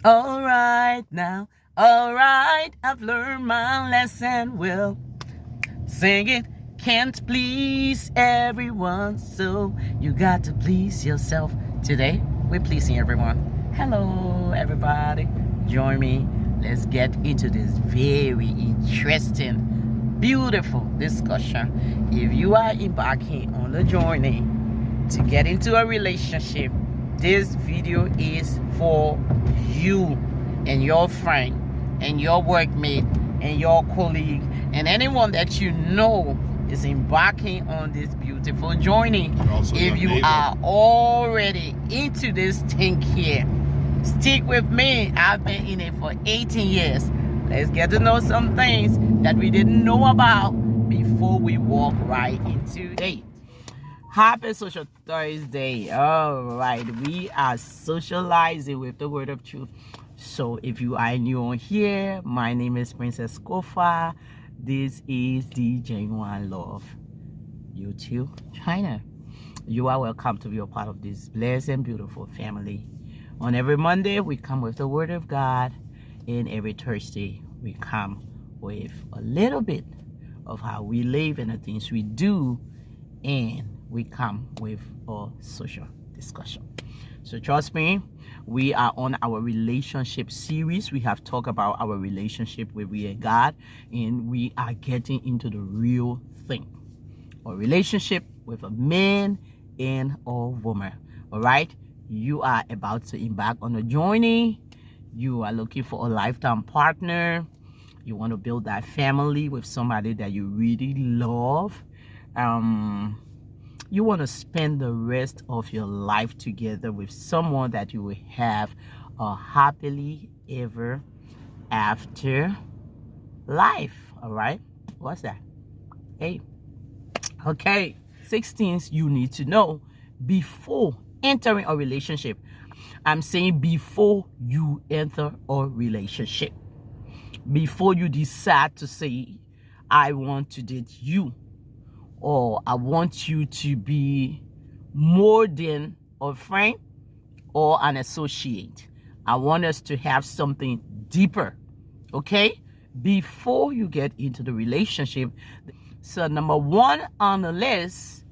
All right now, all right, I've learned my lesson. Well, sing it. Can't please everyone, so you got to please yourself. Today, we're pleasing everyone. Hello, everybody. Join me. Let's get into this very interesting, beautiful discussion. If you are embarking on the journey to get into a relationship, this video is for you and your friend and your workmate and your colleague and anyone that you know is embarking on this beautiful journey. If you are already into this thing here, stick with me. I've been in it for 18 years. Let's get to know some things that we didn't know about before we walk right into it. Happy Social Thursday. All right, we are socializing with the word of truth. So if you are new on here, my name is Princess Kofa. This is the Genuine Love YouTube channel. You are welcome to be a part of this blessed and beautiful family. On every Monday, we come with the word of God, and every Thursday, we come with a little bit of how we live and the things we do, and we come with a social discussion. So trust me, we are on our relationship series. We have talked about our relationship with we and God, and we are getting into the real thing, a relationship with a man and a woman. All right, you are about to embark on a journey. You are looking for a lifetime partner. You want to build that family with somebody that you really love. You want to spend the rest of your life together with someone that you will have a happily ever after life. All right, what's that? Hey, okay, 6 things you need to know before entering a relationship. I'm saying before you enter a relationship, before you decide to say, I want to date you, or I want you to be more than a friend or an associate. I want us to have something deeper, okay? Before you get into the relationship. So number 1 on the list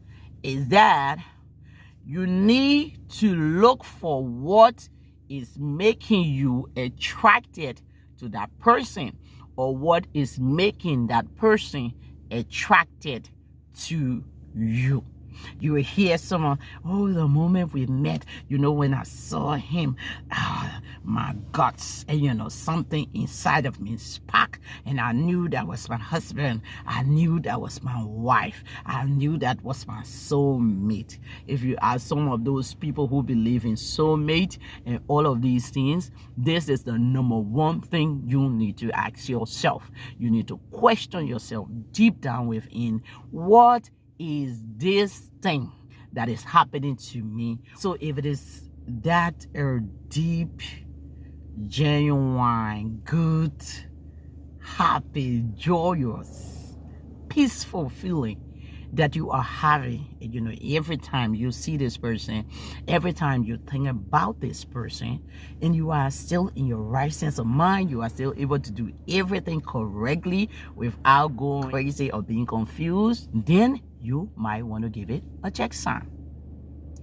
is that you need to look for what is making you attracted to that person, or what is making that person attracted to you. You will hear someone, oh, the moment we met, when I saw him, my guts, and something inside of me sparked, and I knew that was my husband. I knew that was my wife. I knew that was my soulmate. If you are some of those people who believe in soulmate and all of these things, this is the number 1 thing you need to ask yourself. You need to question yourself deep down within, what is this thing that is happening to me? So if it is that deep, genuine, good, happy, joyous, peaceful feeling that you are having, every time you see this person, every time you think about this person, and you are still in your right sense of mind, you are still able to do everything correctly without going crazy or being confused, then you might want to give it a check sign.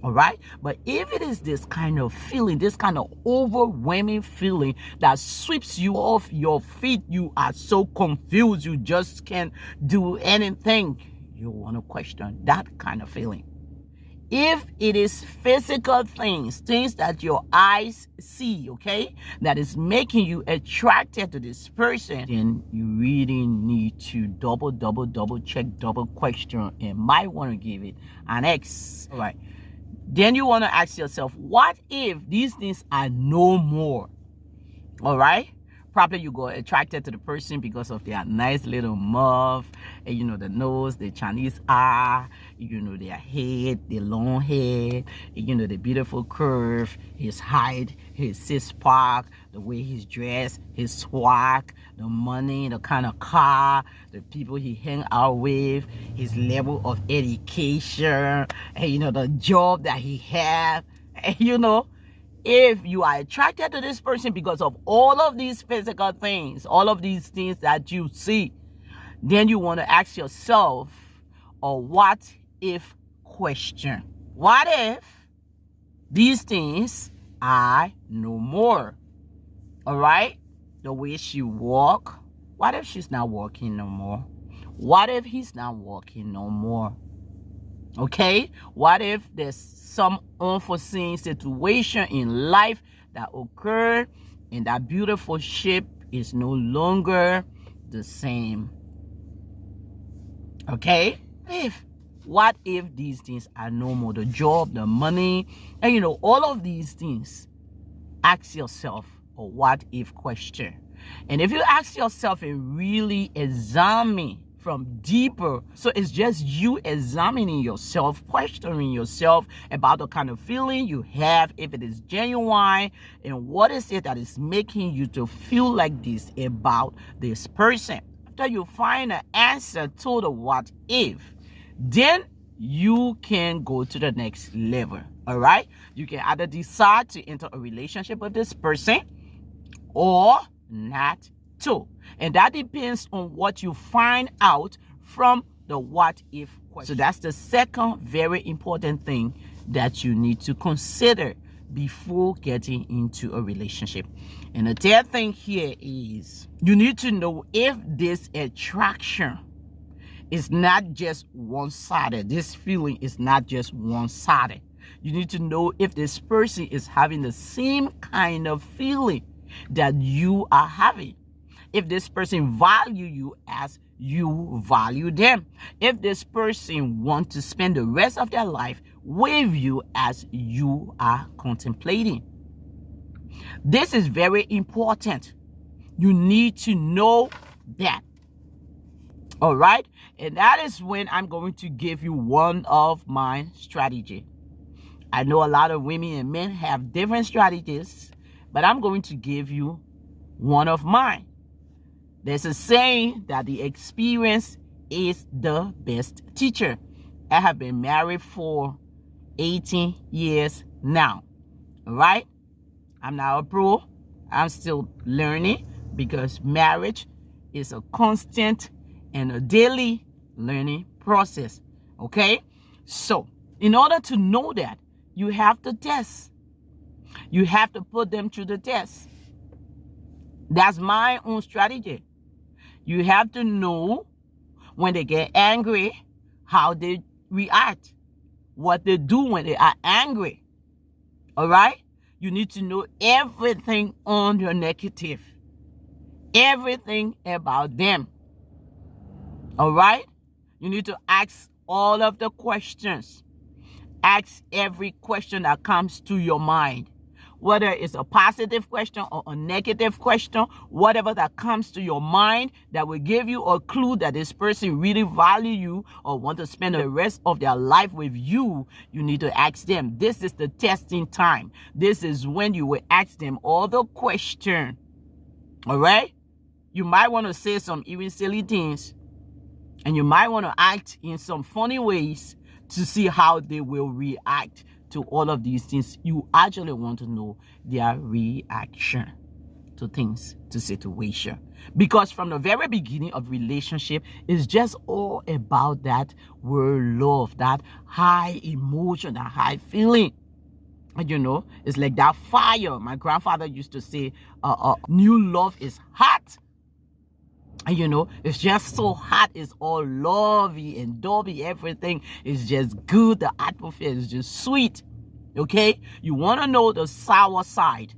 All right, but if it is this kind of feeling, this kind of overwhelming feeling that sweeps you off your feet, you are so confused, you just can't do anything, you want to question that kind of feeling. If it is physical things that your eyes see, okay, that is making you attracted to this person, then you really need to double check, double question, and might want to give it an X. All right. Then you want to ask yourself, what if these things are no more? All right. Probably you got attracted to the person because of their nice little mouth, and the nose, the Chinese eye, their head, the long hair, the beautiful curve, his height, his 6-pack, the way he's dressed, his swag, the money, the kind of car, the people he hang out with, his level of education, and the job that he have, If you are attracted to this person because of all of these physical things, all of these things that you see, then you want to ask yourself a what if question. What if these things are no more? All right? The way she walk, what if she's not walking no more? What if he's not walking no more? Okay? What if there's some unforeseen situation in life that occurred and that beautiful ship is no longer the same? Okay? What if these things are no more? The job, the money, and all of these things. Ask yourself a what if question. And if you ask yourself and really examine from deeper, so it's just you examining yourself, questioning yourself about the kind of feeling you have, if it is genuine, and what is it that is making you to feel like this about this person. After you find an answer to the what if, then you can go to the next level. All right? You can either decide to enter a relationship with this person or not to. And that depends on what you find out from the what if question. So that's the second very important thing that you need to consider before getting into a relationship. And the third thing here is you need to know if this attraction is not just one-sided. This feeling is not just one-sided. You need to know if this person is having the same kind of feeling that you are having. If this person value you as you value them. If this person wants to spend the rest of their life with you as you are contemplating. This is very important. You need to know that. All right? And that is when I'm going to give you one of my strategies. I know a lot of women and men have different strategies, but I'm going to give you one of mine. There's a saying that the experience is the best teacher. I have been married for 18 years now. All right? I'm not a pro. I'm still learning because marriage is a constant and a daily learning process. Okay? So, in order to know that, you have to test. You have to put them through the test. That's my own strategy. You have to know when they get angry, how they react, what they do when they are angry. All right? You need to know everything on your negative. Everything about them. All right? You need to ask all of the questions. Ask every question that comes to your mind. Whether it's a positive question or a negative question, whatever that comes to your mind that will give you a clue that this person really value you or want to spend the rest of their life with you, you need to ask them. This is the testing time. This is when you will ask them all the questions. All right? You might want to say some even silly things, and you might want to act in some funny ways to see how they will react to all of these things. You actually want to know their reaction to things, to situation. Because from the very beginning of relationship, it's just all about that word love, that high emotion, that high feeling. And it's like that fire. My grandfather used to say, new love is hot. And it's just so hot. It's all lovey and dovey. Everything is just good. The atmosphere is just sweet. Okay? You want to know the sour side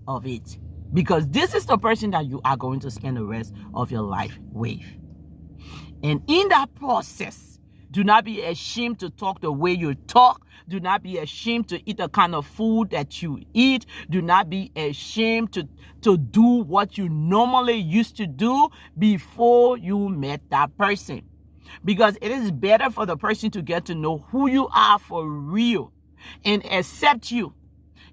of it. Because this is the person that you are going to spend the rest of your life with. And in that process, do not be ashamed to talk the way you talk. Do not be ashamed to eat the kind of food that you eat. Do not be ashamed to do what you normally used to do before you met that person. Because it is better for the person to get to know who you are for real and accept you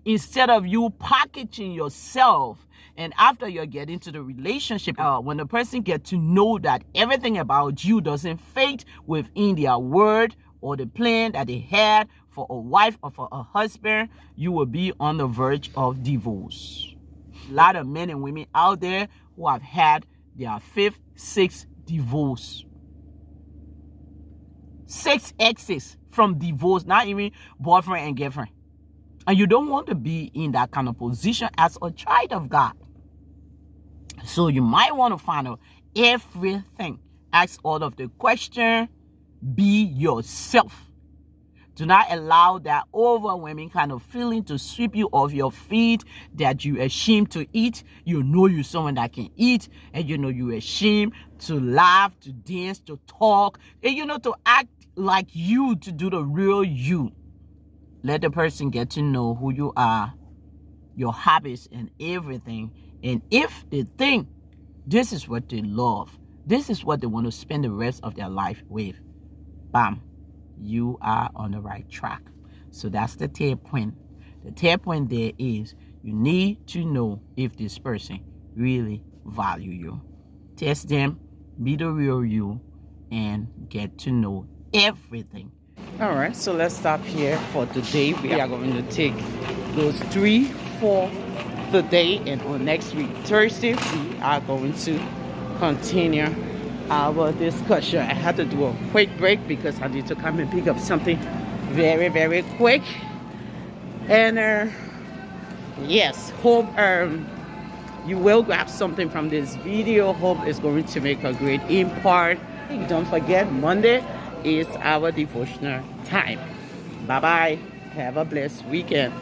instead of you packaging yourself. And after you get into the relationship, when the person gets to know that everything about you doesn't fit within their word or the plan that they had for a wife or for a husband, you will be on the verge of divorce. A lot of men and women out there who have had their 5th, 6th divorce. 6 exes from divorce, not even boyfriend and girlfriend. And you don't want to be in that kind of position as a child of God. So you might want to find out everything. Ask all of the questions. Be yourself. Do not allow that overwhelming kind of feeling to sweep you off your feet, that you're ashamed to eat. You know you're someone that can eat, and you know you're ashamed to laugh, to dance, to talk, and you know to act like you, to do the real you. Let the person get to know who you are, your habits and everything. And if they think this is what they love, this is what they want to spend the rest of their life with, bam, you are on the right track. So that's the 3rd point. The 3rd point there is you need to know if this person really value you. Test them, be the real you, and get to know everything. All right, so let's stop here for today. We are going to take those 3 for today, and on next week, Thursday, we are going to continue our discussion. I had to do a quick break because I need to come and pick up something very, very quick. And yes, hope you will grab something from this video. Hope it's going to make a great impact. Don't forget, Monday is our devotional time. Bye bye. Have a blessed weekend.